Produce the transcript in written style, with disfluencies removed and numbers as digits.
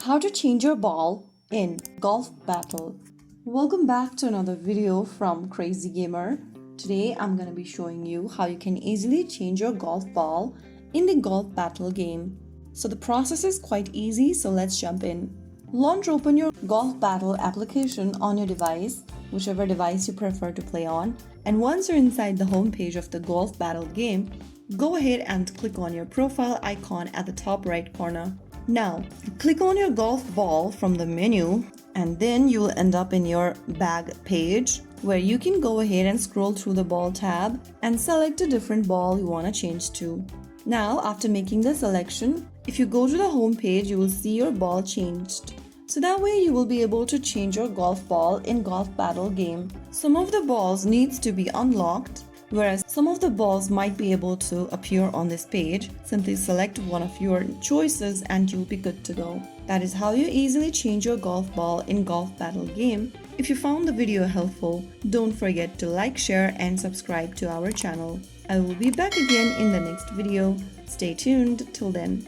How to change your ball in Golf Battle. Welcome back to another video from Crazy Gamer. Today I'm going to be showing you how you can easily change your golf ball in the Golf Battle game. So the process is quite easy, so let's jump in. Launch open your Golf Battle application on your device, whichever device you prefer to play on, and once you're inside the home page of the Golf Battle game, go ahead and click on your profile icon at the top right corner. Now, click on your golf ball from the menu and then you will end up in your bag page where you can go ahead and scroll through the ball tab and select a different ball you want to change to. Now, after making the selection, if you go to the home page, you will see your ball changed. So that way you will be able to change your golf ball in Golf Battle game. Some of the balls needs to be unlocked, whereas some of the balls might be able to appear on this page. Simply select one of your choices and you'll be good to go. That is how you easily change your golf ball in Golf Battle game. If you found the video helpful, don't forget to like, share and subscribe to our channel. I will be back again in the next video. Stay tuned till then.